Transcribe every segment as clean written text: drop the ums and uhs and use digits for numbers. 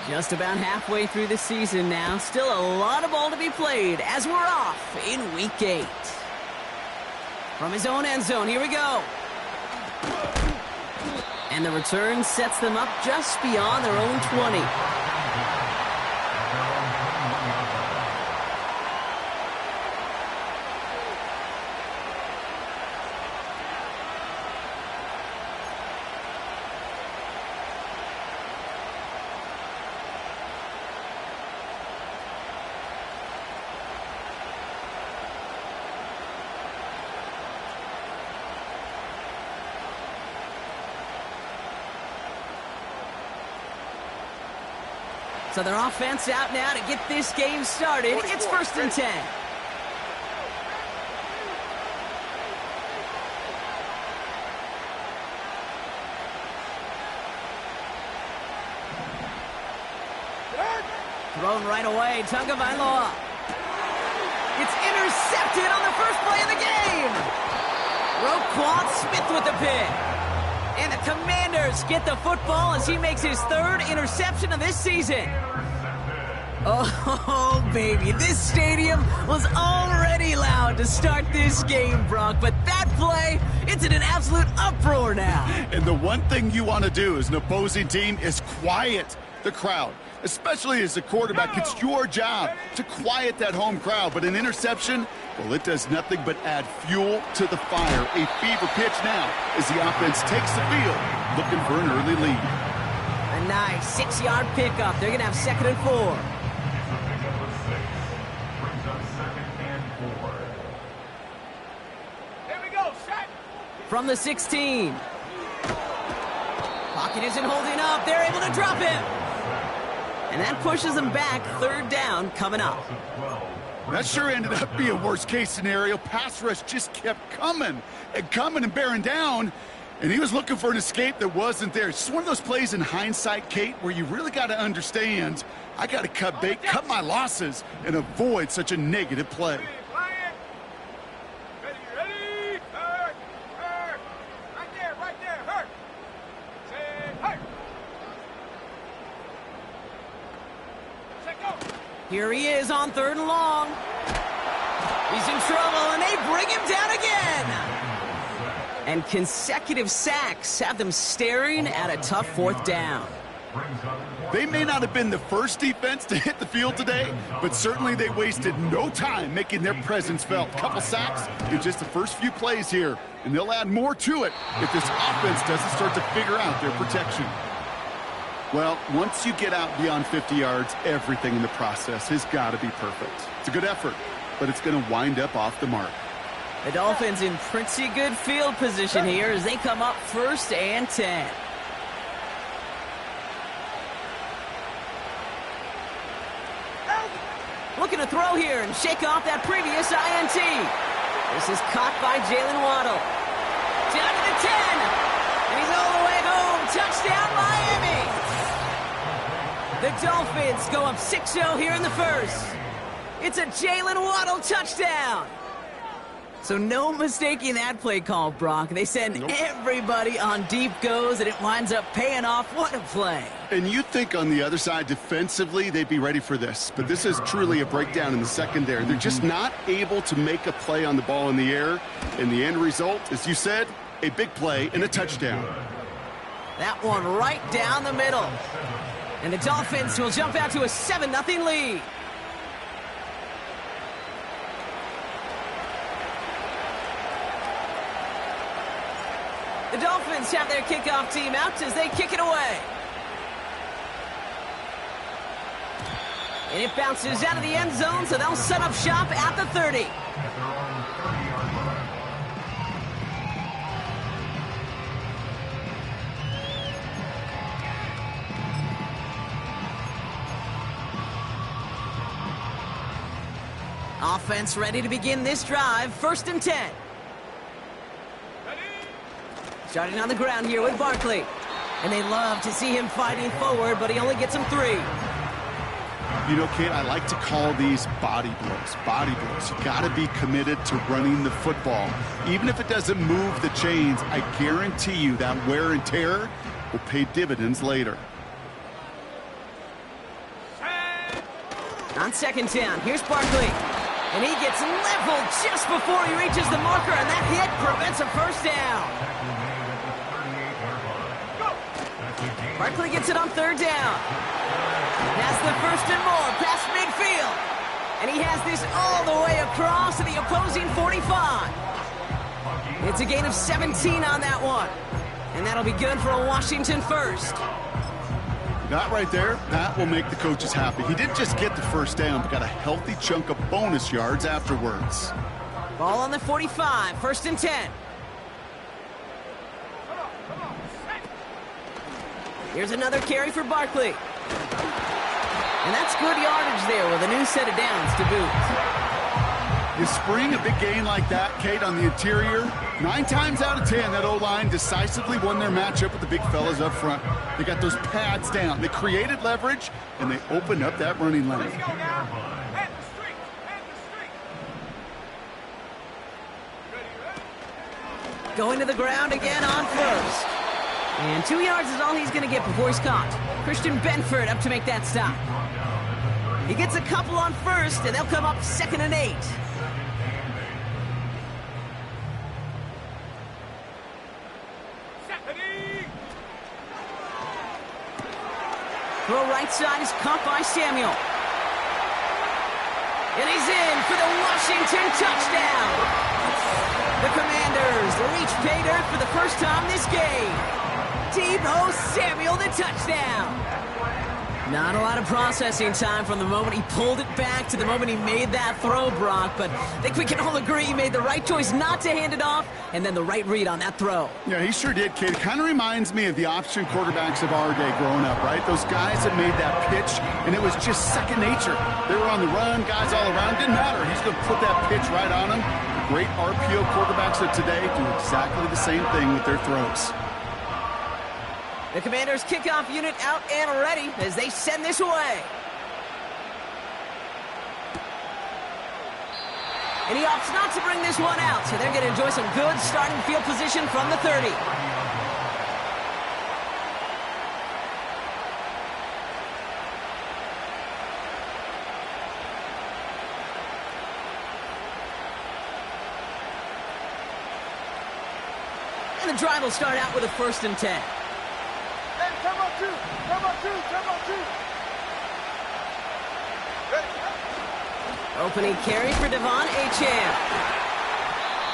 Just about halfway through the season now. Still a lot of ball to be played as we're off in Week 8. From his own end zone, here we go. And the return sets them up just beyond their own 20. So their offense out now to get this game started. It's 1st and 10. Thrown right away, Llzaire. It's intercepted on the first play of the game. Roquan Smith with the pick. And the Commanders get the football as he makes his 3rd interception of this season. Oh, baby, this stadium was already loud to start this game, Brock. But that play, it's in an absolute uproar now. And the one thing you want to do as an opposing team is quiet the crowd. Especially as a quarterback, it's your job to quiet that home crowd. But an interception, well, it does nothing but add fuel to the fire. A fever pitch now as the offense takes the field, looking for an early lead. A nice 6-yard pickup. They're going to have 2nd and 4. Here we go, set. From the 16. Pocket isn't holding up. They're able to drop him. And that pushes them back. 3rd down coming up. That sure ended up being worst-case scenario. Pass rush just kept coming and bearing down. And he was looking for an escape that wasn't there. It's just one of those plays in hindsight, Kate, where you really got to understand, I got to cut bait, cut my losses, and avoid such a negative play. Ready? Hurt. Right there, hurt. Say, hurt. Set, go. Here he is on 3rd and long. He's in trouble, and they bring him down again. And consecutive sacks have them staring at a tough 4th down. They may not have been the first defense to hit the field today, but certainly they wasted no time making their presence felt. Couple sacks in just the first few plays here, and they'll add more to it if this offense doesn't start to figure out their protection. Well, once you get out beyond 50 yards, everything in the process has got to be perfect. It's a good effort, but it's going to wind up off the mark. The Dolphins in pretty good field position here as they come up 1st and 10. Looking to throw here and shake off that previous INT. This is caught by Jalen Waddle. Down to the 10. And he's all the way home. Touchdown, Miami. The Dolphins go up 6-0 here in the 1st. It's a Jalen Waddle touchdown. So no mistaking that play call, Brock. They send everybody on deep goes, and it winds up paying off. What a play. And you think on the other side, defensively, they'd be ready for this. But this is truly a breakdown in the secondary. They're just not able to make a play on the ball in the air. And the end result, as you said, a big play and a touchdown. That one right down the middle. And the Dolphins will jump out to a 7-0 lead. The Dolphins have their kickoff team out as they kick it away. And it bounces out of the end zone, so they'll set up shop at the 30. Offense ready to begin this drive. 1st and 10. Starting on the ground here with Barkley. And they love to see him fighting forward, but he only gets him 3. You know, Kate, I like to call these body blows. Body blows. You got to be committed to running the football. Even if it doesn't move the chains, I guarantee you that wear and tear will pay dividends later. On second down, here's Barkley. And he gets leveled just before he reaches the marker, and that hit prevents a first down. Barkley gets it on third down. Has the first and more past midfield. And he has this all the way across to the opposing 45. It's a gain of 17 on that one. And that'll be good for a Washington first. That right there, that will make the coaches happy. He didn't just get the first down, but got a healthy chunk of bonus yards afterwards. Ball on the 45, first and 10. Here's another carry for Barkley. And that's good yardage there with a new set of downs to boot. You spring a big gain like that, Kate, on the interior, 9 times out of 10, that O-line decisively won their matchup with the big fellas up front. They got those pads down. They created leverage, and they opened up that running lane. Let's go now. Head the street. Head the street. Ready? Going to the ground again on first. And 2 yards is all he's going to get before he's caught. Christian Benford up to make that stop. He gets a couple on first, and they'll come up 2nd and 8. Throw right side is caught by Samuel. And he's in for the Washington touchdown. The Commanders reach pay dirt for the first time this game. Deebo Samuel, the touchdown. Not a lot of processing time from the moment he pulled it back to the moment he made that throw, Brock, but I think we can all agree he made the right choice not to hand it off, and then the right read on that throw. Yeah, he sure did, kid. It kind of reminds me of the option quarterbacks of our day growing up, right? Those guys that made that pitch, and it was just second nature. They were on the run, guys all around. Didn't matter. He's going to put that pitch right on them. The great RPO quarterbacks of today do exactly the same thing with their throws. The Commanders' kickoff unit out and ready as they send this away. And he opts not to bring this one out, so they're going to enjoy some good starting field position from the 30. And the drive will start out with a 1st and 10. Come on, two. Come on, two. Come on, two. Opening carry for Devon Achane.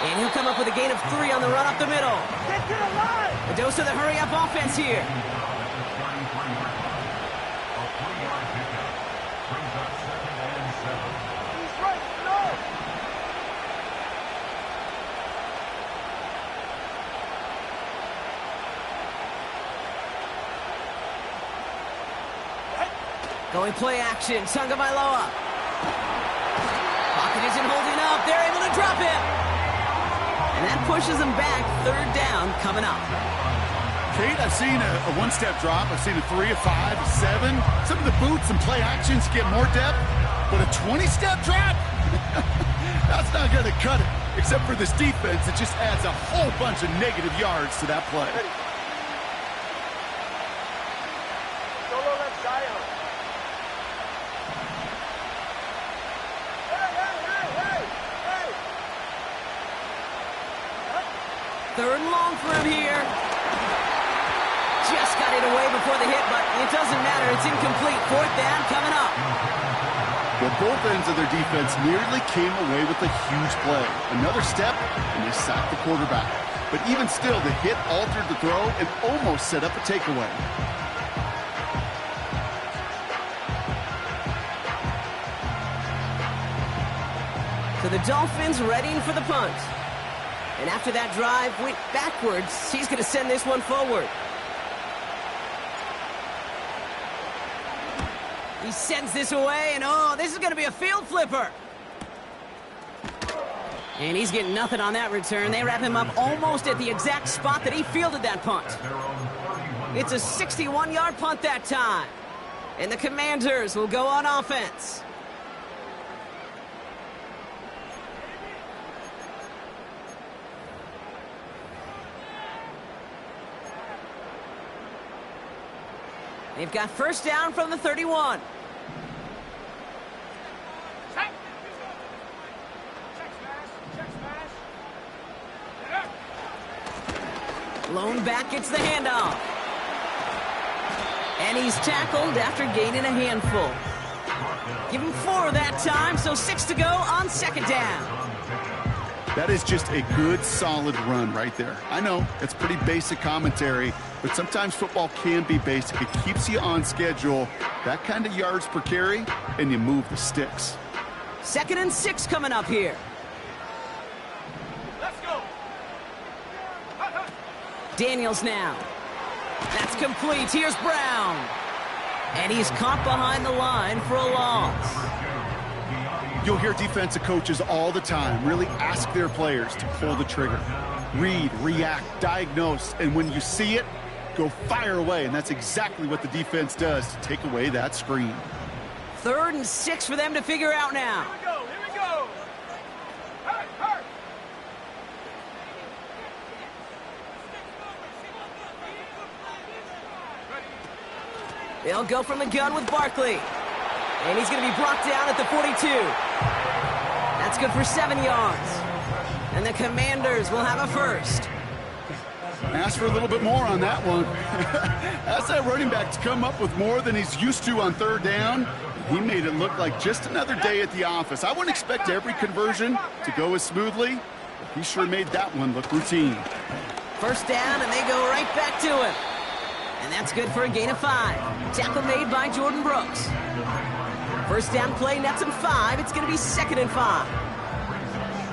And he'll come up with a gain of 3 on the run up the middle. Get to the line. A dose of the hurry-up offense here. He's right. No. Going play action, Tagovailoa. Pocket isn't holding up. They're able to drop him. And that pushes them back. 3rd down coming up. Kate, I've seen a one-step drop. I've seen a 3, a 5, a 7. Some of the boots and play actions get more depth, but a 20-step drop? That's not going to cut it. Except for this defense, it just adds a whole bunch of negative yards to that play. Solo left Llzaire. Third and long for him here. Just got it away before the hit, but it doesn't matter. It's incomplete. 4th down coming up. Well, both ends of their defense nearly came away with a huge play. Another step, and they sacked the quarterback. But even still, the hit altered the throw and almost set up a takeaway. So the Dolphins readying for the punt. And after that drive went backwards, he's going to send this one forward. He sends this away, and oh, this is going to be a field flipper. And he's getting nothing on that return. They wrap him up almost at the exact spot that he fielded that punt. It's a 61-yard punt that time. And the Commanders will go on offense. They've got 1st down from the 31. Lone back gets the handoff. And he's tackled after gaining a handful. Give him 4 that time, so 6 to go on second down. That is just a good, solid run right there. I know, it's pretty basic commentary, but sometimes football can be basic. It keeps you on schedule, that kind of yards per carry, and you move the sticks. 2nd and 6 coming up here. Let's go. Daniels now. That's complete. Here's Brown. And he's caught behind the line for a loss. You'll hear defensive coaches all the time really ask their players to pull the trigger. Read, react, diagnose, and when you see it, go fire away. And that's exactly what the defense does to take away that screen. 3rd and 6 for them to figure out now. Here we go. Here we go. Hurry, hurry. They'll go from the gun with Barkley. And he's going to be brought down at the 42. That's good for 7 yards. And the Commanders will have a first. Ask for a little bit more on that one. Ask that running back to come up with more than he's used to on 3rd down. He made it look like just another day at the office. I wouldn't expect every conversion to go as smoothly, but he sure made that one look routine. First down, and they go right back to him. And that's good for a gain of 5. Tackle made by Jordan Brooks. First down play, nets him 5. It's going to be 2nd and 5.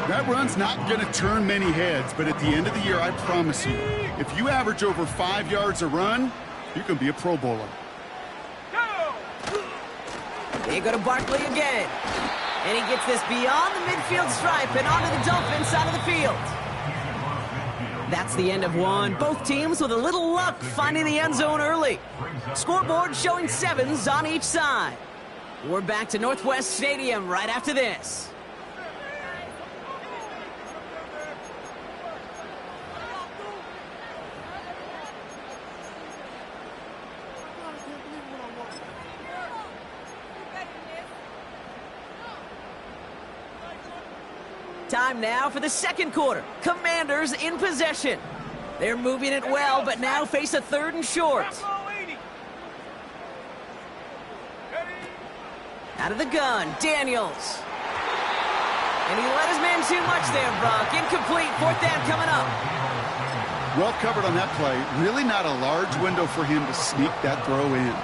That run's not going to turn many heads, but at the end of the year, I promise you, if you average over 5 yards a run, you can be a Pro Bowler. They go to Barkley again. And he gets this beyond the midfield stripe and onto the Dolphins side of the field. That's the end of one. Both teams with a little luck finding the end zone early. Scoreboard showing 7s on each side. We're back to Northwest Stadium right after this. Time now for the 2nd quarter. Commanders in possession. They're moving it well, but now face a 3rd and short. Out of the gun, Daniels. And he let his man too much there, Brock. Incomplete, 4th down coming up. Well covered on that play. Really not a large window for him to sneak that throw in.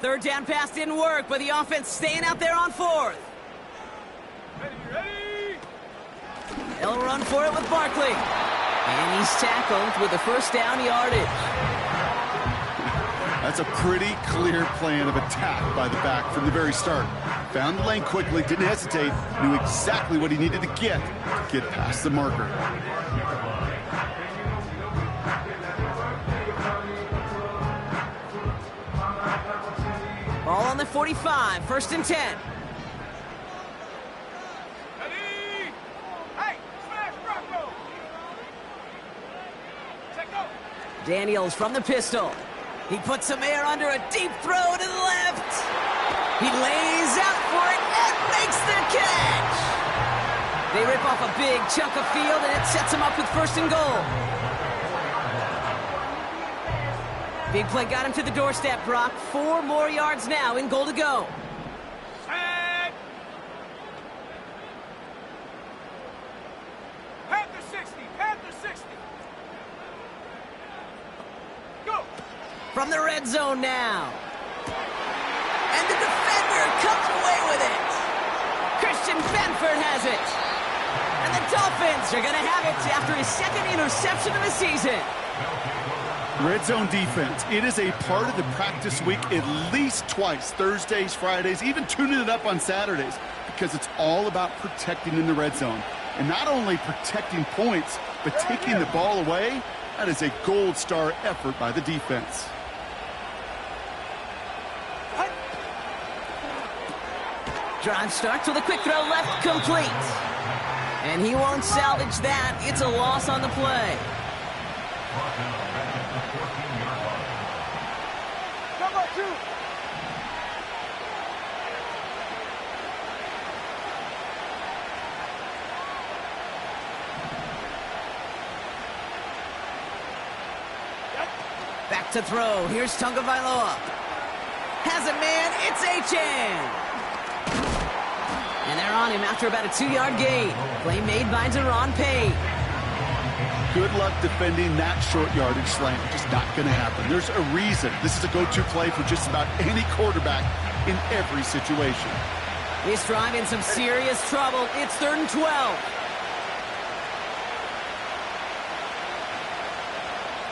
Third down pass didn't work, but the offense staying out there on 4th. Ready. They'll run for it with Barkley. And he's tackled with the first down yardage. That's a pretty clear plan of attack by the back from the very start. Found the lane quickly, didn't hesitate, knew exactly what he needed to get past the marker. Ball on the 45, 1st and 10. Ready. Hey, smash, Llroe. Take go. Daniels from the pistol. He puts some air under a deep throw to the left. He lays out for it and makes the catch. They rip off a big chunk of field, and it sets him up with 1st and goal. Big play got him to the doorstep, Brock. 4 more yards now in goal to go. Set. Panther 60. Panther 60. Go. From the red zone now. And the defender comes away with it. Christian Benford has it. And the Dolphins are going to have it after his 2nd interception of the season. Red zone defense. It is a part of the practice week at least twice, Thursdays, Fridays, even tuning it up on Saturdays, because it's all about protecting in the red zone. And not only protecting points, but taking the ball away. That is a gold star effort by the defense. Drive starts with a quick throw left, complete. And he won't salvage that. It's a loss on the play. Cover two. Back to throw. Here's Tagovailoa. Has it, man. It's Achane. And they're on him after about a 2-yard gain. Play made by Deron Payne. Good luck defending that short yardage slant. Just not going to happen. There's a reason. This is a go-to play for just about any quarterback in every situation. This drive in some serious trouble. It's 3rd and 12.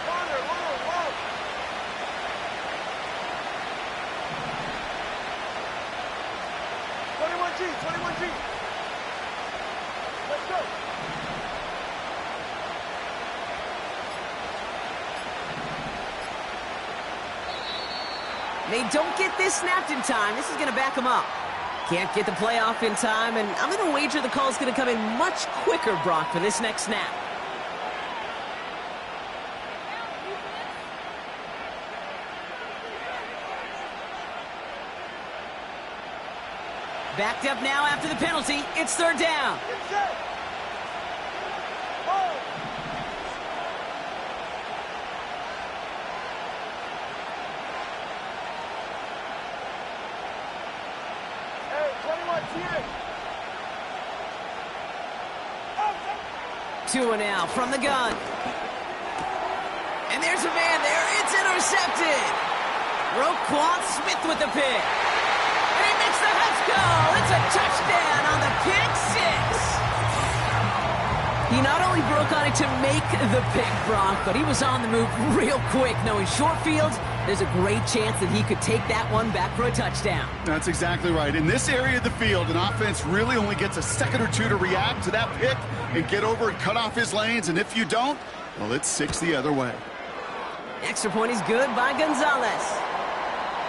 Water, water, water. G, 21G. Let's go. They don't get this snapped in time. This is going to back them up. Can't get the play off in time, and I'm going to wager the call is going to come in much quicker, Brock, for this next snap. Backed up now after the penalty. It's 3rd down. Get set. Ball. Hey, 21 TA. Tua now from the gun. And there's a man there. It's intercepted. Roquan Smith with the pick. And he makes the Huts go. It's a touchdown on the pick six. He not only broke on it to make the pick, Brock, but he was on the move real quick. Knowing short field, there's a great chance that he could take that one back for a touchdown. That's exactly right. In this area of the field, an offense really only gets a second or two to react to that pick and get over and cut off his lanes. And if you don't, well, it's 6 the other way. Extra point is good by Gonzalez.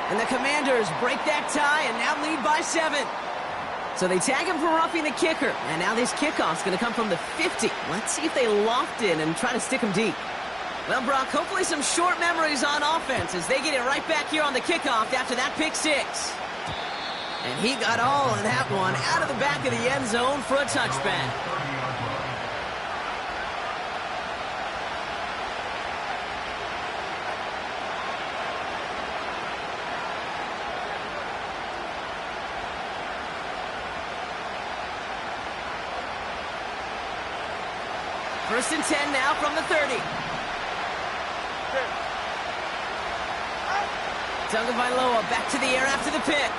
And the Commanders break that tie and now lead by 7. So they tag him for roughing the kicker. And now this kickoff's going to come from the 50. Let's see if they loft in and try to stick him deep. Well, Brock, hopefully some short memories on offense as they get it right back here on the kickoff after that pick six. And he got all of that one out of the back of the end zone for a touchback. First and 10 now from the 30. Tagovailoa back to the air after the pick.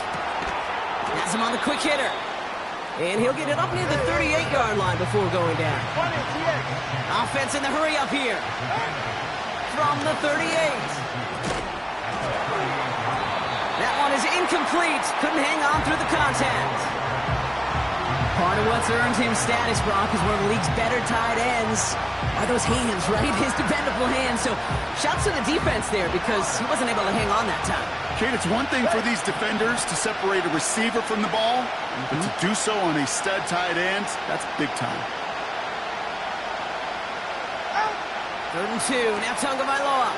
Has him on the quick hitter. And he'll get it up near the 38-yard line before going down. Offense in the hurry up here. From the 38. That one is incomplete. Couldn't hang on through the contact. Part of what's earned him status, Brock, is one of the league's better tight ends. Are those hands, right? His dependable hands. So, shouts to the defense there because he wasn't able to hang on that time. Kate, it's one thing for these defenders to separate a receiver from the ball, but to do so on a stud tight end, that's big time. 3rd and 2. Now Tagovailoa.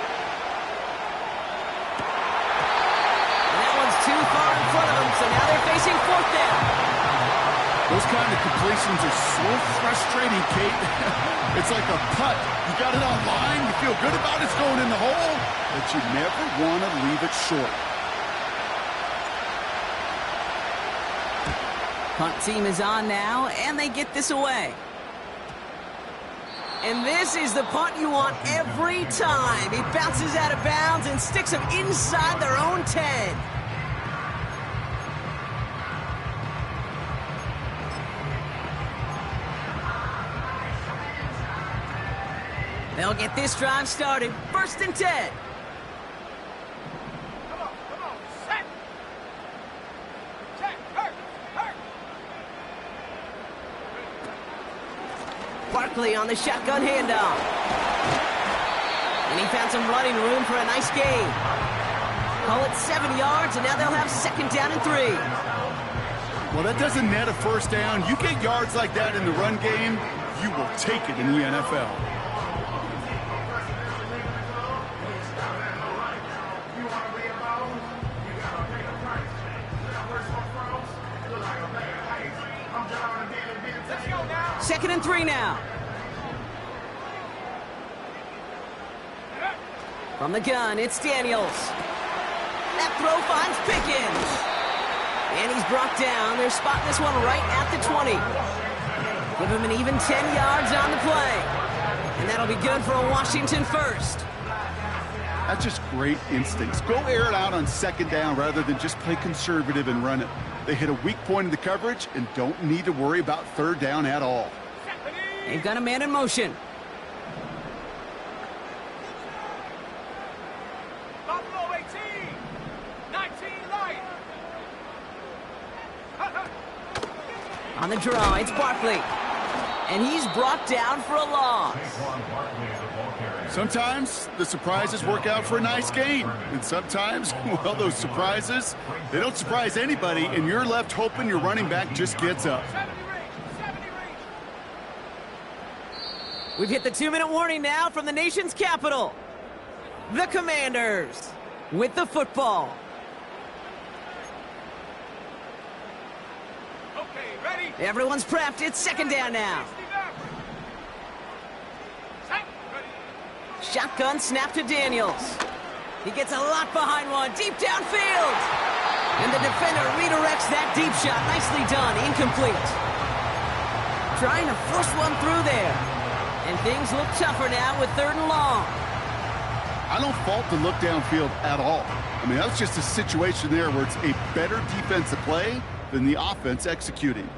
And that one's too far in front of him, so now they're facing 4th down. Those kind of completions are so frustrating, Kate. It's like a putt. You got it on line, you feel good about it, it's going in the hole, but you never want to leave it short. Punt team is on now, and they get this away. And this is the punt you want every time. He bounces out of bounds and sticks them inside their own 10. They'll get this drive started. 1st and 10. Come on, set. Check, hurt. Barkley on the shotgun handoff. And he found some running room for a nice gain. Call it 7 yards, and now they'll have 2nd down and 3. Well, that doesn't net a first down. You get yards like that in the run game, you will take it in the NFL. 2nd and 3 now. From the gun, it's Daniels. That throw finds Pickens. And he's brought down. They're spotting this one right at the 20. Give him an even 10 yards on the play. And that'll be good for a Washington first. That's just great instincts. Go air it out on 2nd down rather than just play conservative and run it. They hit a weak point in the coverage and don't need to worry about 3rd down at all. They've got a man in motion. Buffalo 18, 19 light. On the draw, it's Barkley. And he's brought down for a loss. Sometimes the surprises work out for a nice game. And sometimes, well, those surprises, they don't surprise anybody, and you're left hoping your running back just gets up. 70 range. We've hit the 2-minute warning now from the nation's capital. The Commanders with the football. Okay, ready? Everyone's prepped. It's 2nd down now. Shotgun snap to Daniels. He gets a lot behind one, deep downfield. And the defender redirects that deep shot. Nicely done, incomplete. Trying to force one through there. And things look tougher now with 3rd and long. I don't fault the look downfield at all. I mean, that's just a situation there where it's a better defensive play than the offense executing.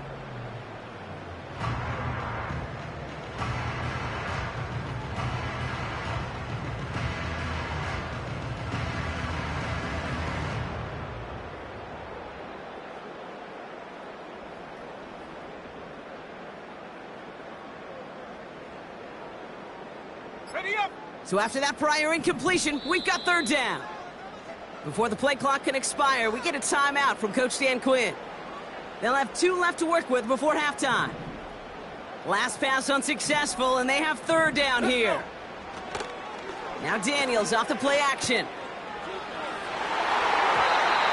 Ready up. So after that prior incompletion, we've got 3rd down. Before the play clock can expire, we get a timeout from Coach Dan Quinn. They'll have 2 left to work with before halftime. Last pass unsuccessful, and they have 3rd down here. Now Daniels off the play action.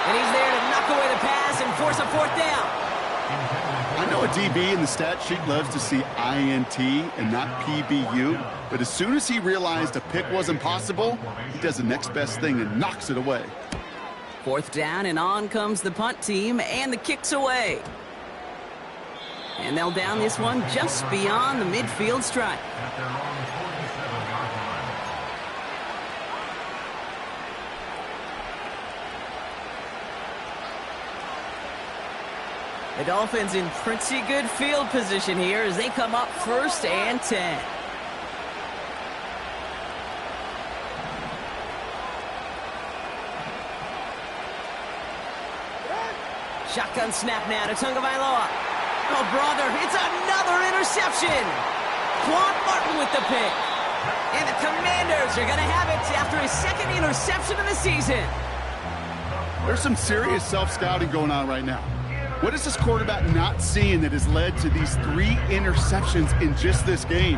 And he's there to knock away the pass and force a 4th down. I know a DB in the stat sheet loves to see INT and not PBU, but as soon as he realized a pick wasn't possible, he does the next best thing and knocks it away. 4th down, and on comes the punt team, and the kick's away. And they'll down this one just beyond the midfield stripe. The Dolphins in pretty good field position here as they come up 1st and 10. Shotgun snap now to Tagovailoa. Oh, brother, it's another interception. Quan Martin with the pick. And the Commanders are going to have it after his 2nd interception of the season. There's some serious self-scouting going on right now. What is this quarterback not seeing that has led to these 3 interceptions in just this game?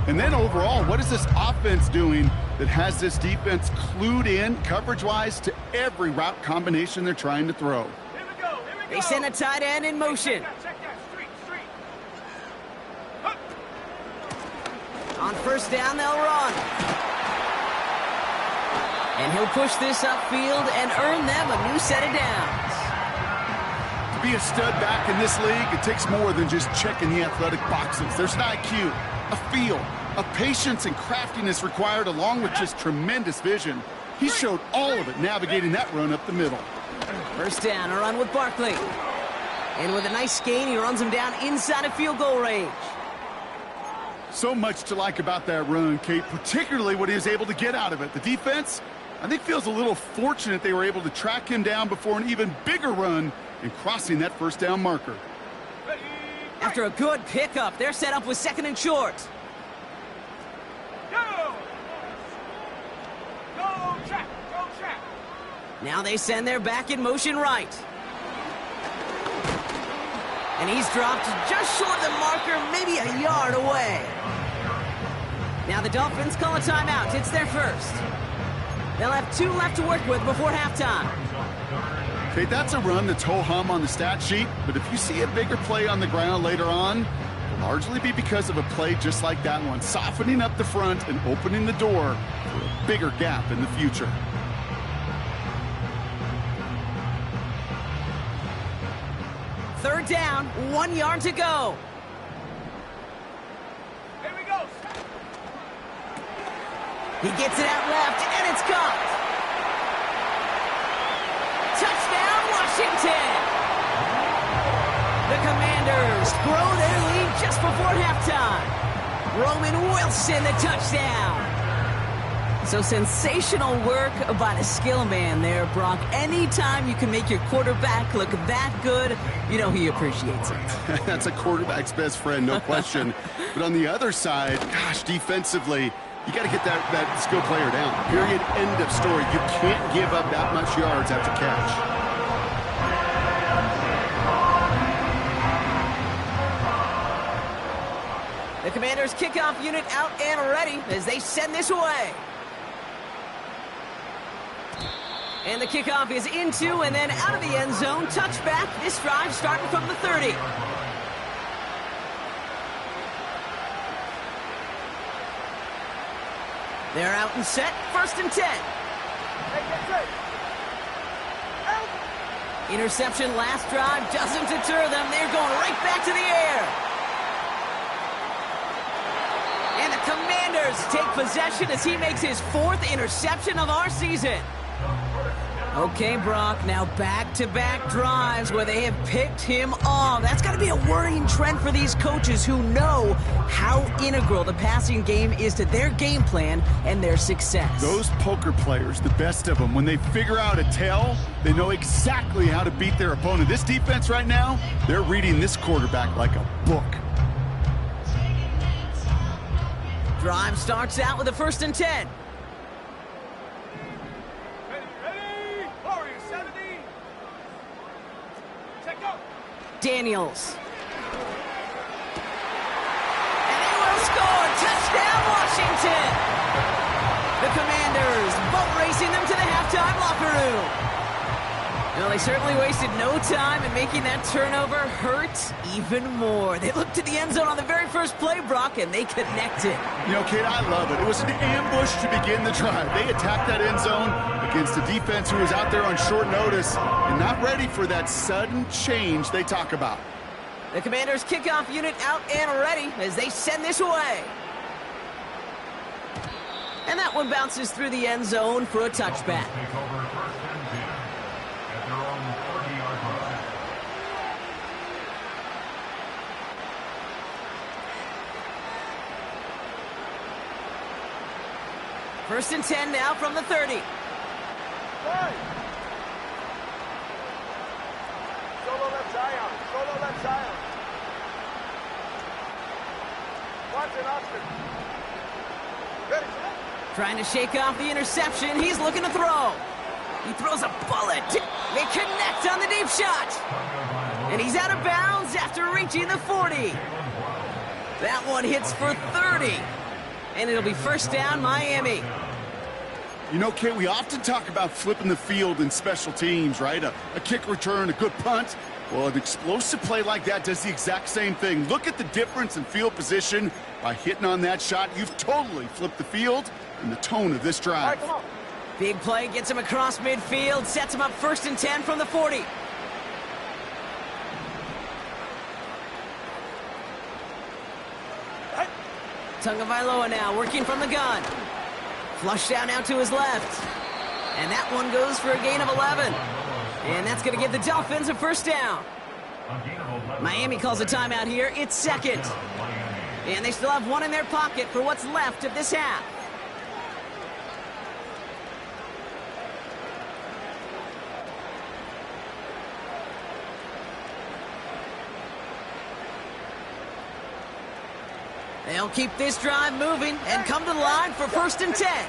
And then overall, what is this offense doing that has this defense clued in coverage-wise to every route combination they're trying to throw? Here we go. They send a tight end in motion. Check that. Street. On 1st down, they'll run. And he'll push this upfield and earn them a new set of downs. To be a stud back in this league, it takes more than just checking the athletic boxes. There's an IQ, a feel, a patience and craftiness required along with just tremendous vision. He showed all of it navigating that run up the middle. 1st down, a run with Barkley. And with a nice gain, he runs him down inside of field goal range. So much to like about that run, Kate, particularly what he was able to get out of it. The defense, I think, feels a little fortunate they were able to track him down before an even bigger run and crossing that 1st down marker. After a good pickup, they're set up with 2nd and short. Go check. Now they send their back in motion right. And he's dropped just short of the marker, maybe a yard away. Now the Dolphins call a timeout. It's their 1st. They'll have 2 left to work with before halftime. Okay, that's a run that's ho-hum on the stat sheet, but if you see a bigger play on the ground later on, largely be because of a play just like that one, softening up the front and opening the door for a bigger gap in the future. Third down, 1 yard to go. Here we go. He gets it out left, and it's caught. Touchdown, Washington! The Commanders grow their lead just before halftime. Roman Wilson, the touchdown. So sensational work by the skill man there, Brock. Anytime you can make your quarterback look that good, you know he appreciates it. That's a quarterback's best friend, no question. But on the other side, gosh, defensively, you got to get that skill player down. Period, end of story. You can't give up that much yards after catch. The Commanders' kickoff unit out and ready as they send this away. And the kickoff is into and then out of the end zone. Touchback. This drive starting from the 30. They're out and set. 1st and 10. Interception last drive doesn't deter them. They're going right back to the air. And the Commanders take possession as he makes his 4th interception of our season. Okay, Brock, now back-to-back drives where they have picked him off. That's got to be a worrying trend for these coaches who know how integral the passing game is to their game plan and their success. Those poker players, the best of them, when they figure out a tell, they know exactly how to beat their opponent. This defense right now, they're reading this quarterback like a book. Drive starts out with a 1st and 10. Daniels. And they will score. Touchdown, Washington. The Commanders boat racing them to the halftime locker room. Well, they certainly wasted no time in making that turnover hurt even more. They looked to the end zone on the very first play, Brock, and they connected. You know, Kate, I love it. It was an ambush to begin the drive. They attacked that end zone against a defense who was out there on short notice and not ready for that sudden change they talk about. The Commanders' kickoff unit out and ready as they send this away. And that one bounces through the end zone for a touchback. First and 10 now from the 30. Solo left Zion. Solo left Zion. Watson, Austin. Ready, set. Trying to shake off the interception. He's looking to throw. He throws a bullet. They connect on the deep shot. And he's out of bounds after reaching the 40. That one hits for 30. And it'll be 1st down, Miami. You know, Kate, we often talk about flipping the field in special teams, right? A kick return, a good punt. Well, an explosive play like that does the exact same thing. Look at the difference in field position. By hitting on that shot, you've totally flipped the field and the tone of this drive. All right, come on. Big play gets him across midfield, sets him up 1st and 10 from the 40. Tagovailoa now working from the gun. Flush down out to his left. And that one goes for a gain of 11. And that's going to give the Dolphins a 1st down. Miami calls a timeout here. It's 2nd. And they still have one in their pocket for what's left of this half. They'll keep this drive moving and come to the line for 1st and 10.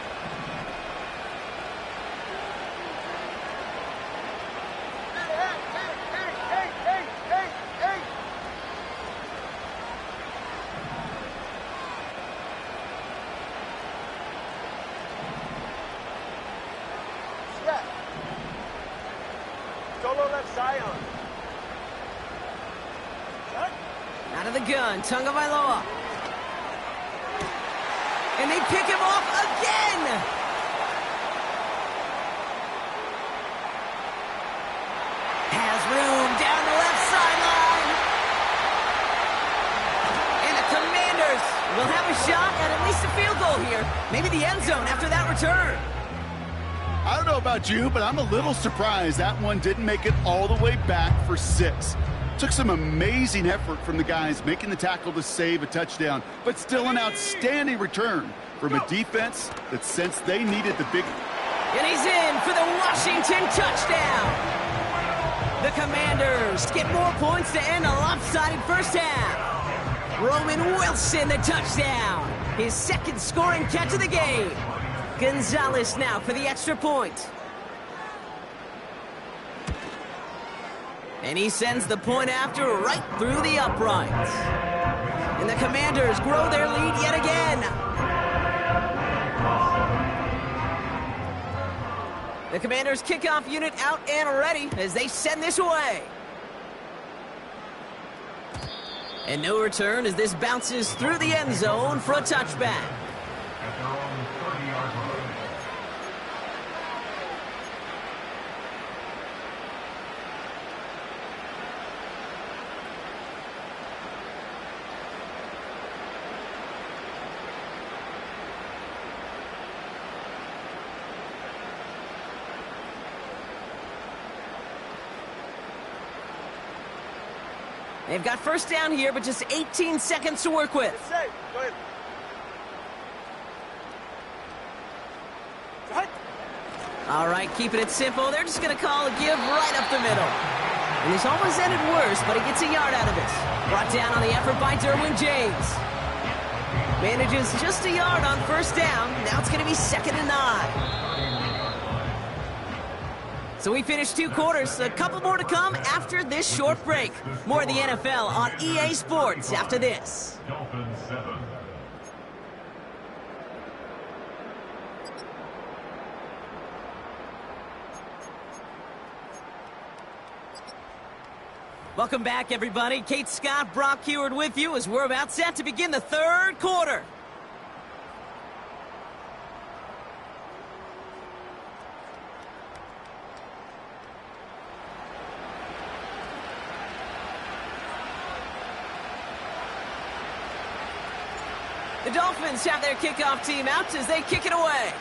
Solo left Zion. Out of the gun, Llzaire. And they pick him off again! Has room down the left sideline. And the Commanders will have a shot at least a field goal here. Maybe the end zone after that return. I don't know about you, but I'm a little surprised that one didn't make it all the way back for 6. Took some amazing effort from the guys making the tackle to save a touchdown, but still an outstanding return from a defense that sensed they needed the big... And he's in for the Washington touchdown. The Commanders get more points to end a lopsided first half. Roman Wilson, the touchdown. His second scoring catch of the game. Gonzalez now for the extra point. And he sends the point after right through the uprights. And the Commanders grow their lead yet again. The Commanders kickoff unit out and ready as they send this away. And no return as this bounces through the end zone for a touchback. They've got first down here, but just 18 seconds to work with. It's safe. Go ahead. All right, keeping it simple. They're just going to call a give right up the middle. And this almost ended worse, but he gets a yard out of it. Brought down on the effort by Derwin James. Manages just a yard on first down. Now it's going to be 2nd and 9. So we finished 2 quarters. A couple more to come after this short break. More of the NFL on EA Sports after this. Welcome back, everybody. Kate Scott, Brock Heward with you as we're about set to begin the 3rd quarter. The Dolphins have their kickoff team out as they kick it away.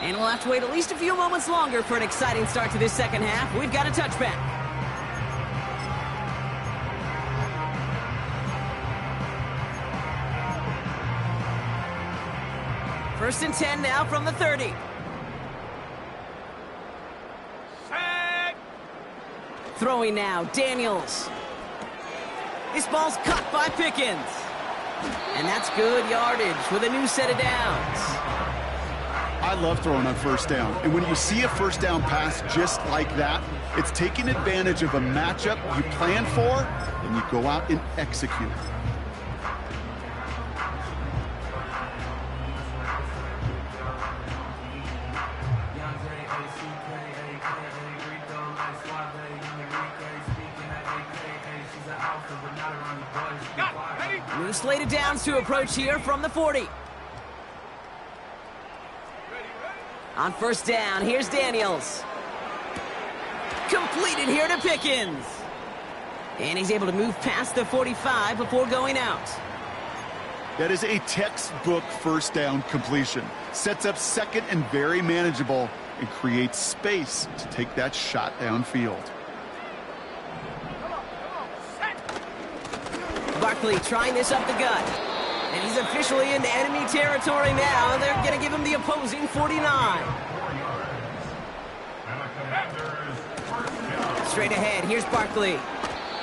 And we'll have to wait at least a few moments longer for an exciting start to this second half. We've got a touchback. First and 10 now from the 30. Set. Throwing now, Daniels. This ball's caught by Pickens. And that's good yardage with a new set of downs. I love throwing on first down. And when you see a first down pass just like that, it's taking advantage of a matchup you plan for, and you go out and execute. New slate of downs to approach here from the 40. On first down, here's Daniels. Completed here to Pickens. And he's able to move past the 45 before going out. That is a textbook first down completion. Sets up second and very manageable and creates space to take that shot downfield. Barkley trying this up the gut. And he's officially into enemy territory now. They're going to give him the opposing 49. Straight ahead, here's Barkley.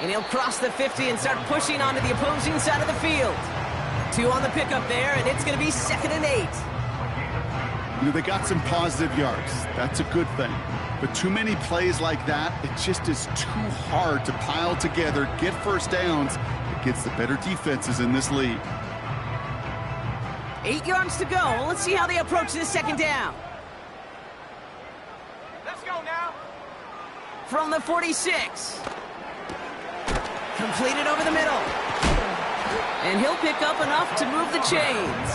And he'll cross the 50 and start pushing onto the opposing side of the field. 2 on the pickup there, and it's going to be 2nd and 8. You know, they got some positive yards. That's a good thing. But too many plays like that, it just is too hard to pile together, get first downs against the better defenses in this league. 8 yards to go. Let's see how they approach this second down. Let's go now. From the 46. Completed over the middle. And he'll pick up enough to move the chains.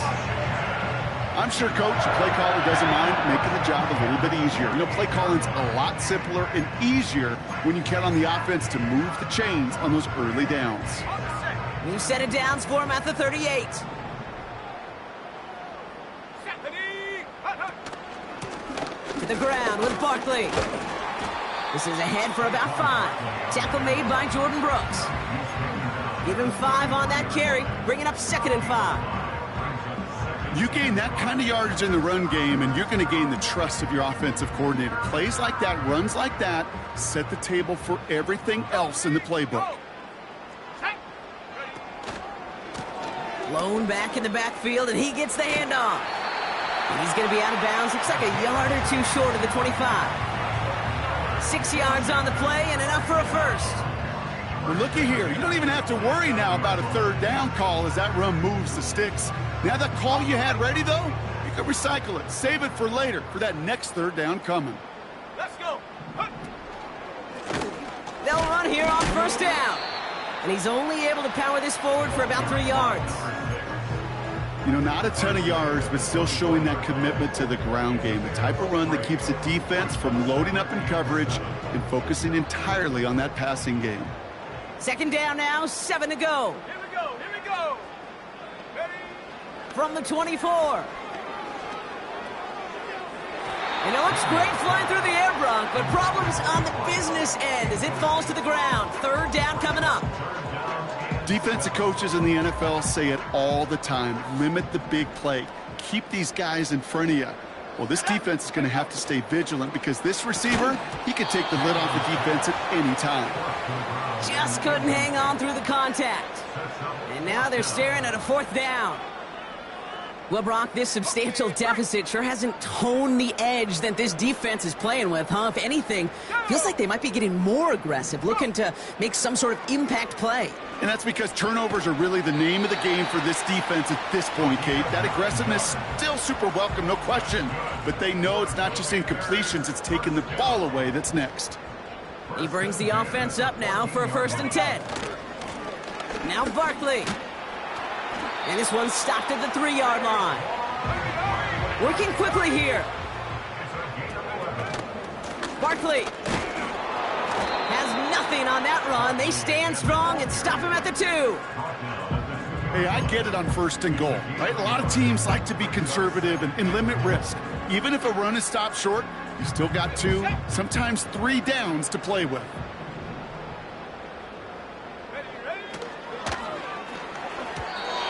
I'm sure Coach, the play caller, doesn't mind making the job a little bit easier. You know, play calling's a lot simpler and easier when you count on the offense to move the chains on those early downs. New set of downs for him at the 38. To the ground with Barkley. This is ahead for about 5. Tackle made by Jordan Brooks. Give him 5 on that carry, bringing up 2nd and 5. You gain that kind of yardage in the run game, and you're going to gain the trust of your offensive coordinator. Plays like that, runs like that, set the table for everything else in the playbook. Lone back in the backfield, and he gets the handoff. And he's going to be out of bounds. Looks like a yard or 2 short of the 25. 6 yards on the play, and enough for a first. Well, looky here. You don't even have to worry now about a 3rd down call as that run moves the sticks. Now that call you had ready, though, you can recycle it. Save it for later, for that next 3rd down coming. Let's go. They'll run here on 1st down. And he's only able to power this forward for about 3 yards. You know, not a ton of yards, but still showing that commitment to the ground game. The type of run that keeps the defense from loading up in coverage and focusing entirely on that passing game. 2nd down now, 7 to go. Here we go. Here we go. Ready? From the 24. And it looks great flying through the air, Bronk, but problems on the business end as it falls to the ground. 3rd down coming up. Defensive coaches in the NFL say it all the time. Limit the big play. Keep these guys in front of you. Well, this defense is going to have to stay vigilant because this receiver, he could take the lid off the defense at any time. Just couldn't hang on through the contact. And now they're staring at a 4th down. Well, Brock, this substantial deficit sure hasn't toned the edge that this defense is playing with, huh? If anything, feels like they might be getting more aggressive, looking to make some sort of impact play. And that's because turnovers are really the name of the game for this defense at this point, Kate. That aggressiveness still super welcome, no question. But they know it's not just incompletions, it's taking the ball away that's next. He brings the offense up now for a 1st and 10. Now Barkley. And this one's stopped at the 3-yard line. Working quickly here. Barkley has nothing on that run. They stand strong and stop him at the 2. Hey, I get it on 1st and goal, right? A lot of teams like to be conservative and limit risk. Even if a run is stopped short, you still got 2, sometimes 3 downs to play with.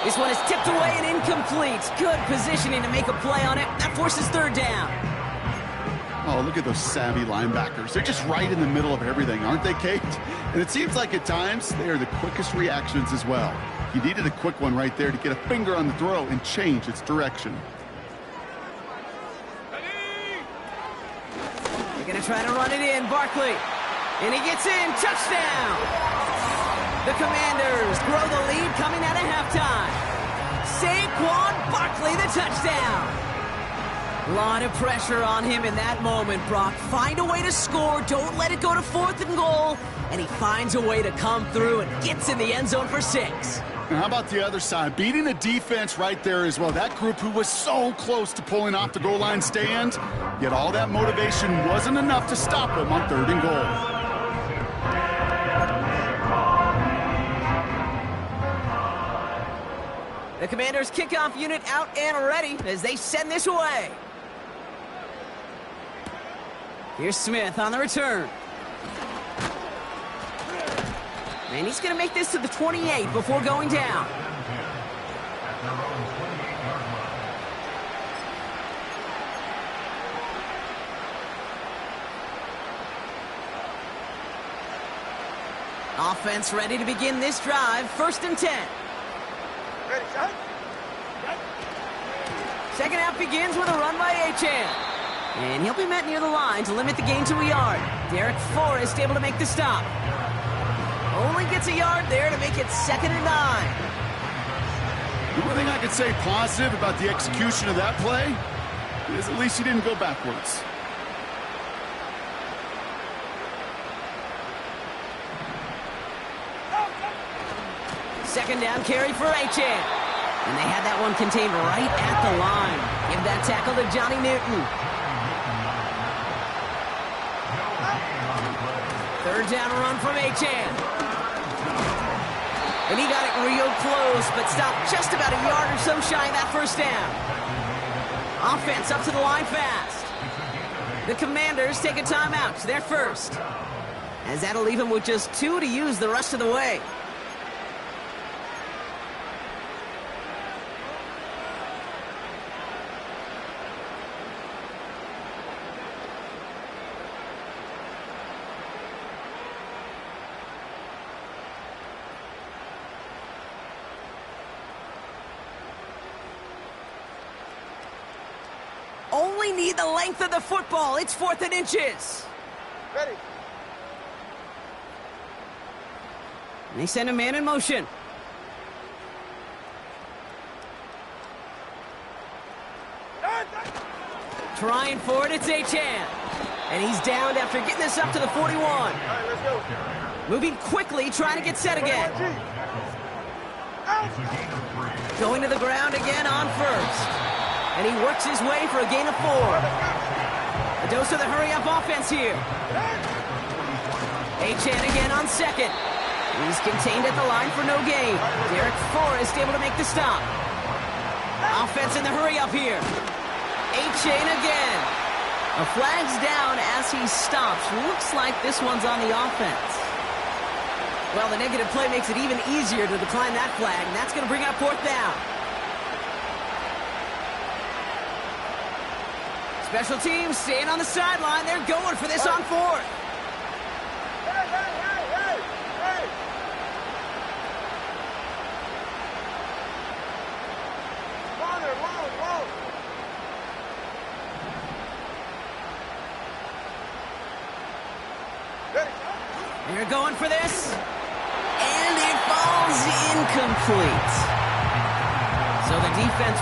This one is tipped away and incomplete. Good positioning to make a play on it. That forces 3rd down. Oh, look at those savvy linebackers. They're just right in the middle of everything, aren't they, Kate? And it seems like at times they are the quickest reactions as well. He needed a quick one right there to get a finger on the throw and change its direction. They're going to try to run it in. Barkley. And he gets in. Touchdown. The Commanders grow the lead coming out of halftime. Saquon Barkley, the touchdown. A lot of pressure on him in that moment, Brock. Find a way to score. Don't let it go to 4th and goal. And he finds a way to come through and gets in the end zone for 6. Now, how about the other side? Beating a defense right there as well. That group who was so close to pulling off the goal line stand, yet all that motivation wasn't enough to stop him on 3rd and goal. The Commanders' kickoff unit out and ready as they send this away. Here's Smith on the return. And he's going to make this to the 28 before going down. Offense ready to begin this drive. 1st and 10. Ready, shot. Second half begins with a run by Achane. And he'll be met near the line to limit the gain to a yard. Derek Forrest able to make the stop. Only gets a yard there to make it 2nd and 9. The one thing I could say positive about the execution of that play is at least he didn't go backwards. Second down carry for Llzaire. And they had that one contained right at the line. Give that tackle to Johnny Newton. Third down run from Llzaire. And he got it real close, but stopped just about a yard or so shy of that first down. Offense up to the line fast. The Commanders take a timeout. They're first. As that'll leave him with just 2 to use the rest of the way. Only need the length of the football. It's 4th and inches. Ready. They send a man in motion. Trying for it, it's Llzaire. And he's downed after getting this up to the 41. All right, let's go. Moving quickly, trying to get set again. Going to the ground again on first. And he works his way for a gain of 4. A dose of the hurry-up offense here. Llzaire again on second. He's contained at the line for no gain. Derek Forrest able to make the stop. Offense in the hurry-up here. Llzaire again. A flag's down as he stops. Looks like this one's on the offense. Well, the negative play makes it even easier to decline that flag, and that's going to bring up 4th down. Special teams staying on the sideline. They're going for this on 4th. Hey! Long. Ready. They're going for this. And it falls incomplete. So the defense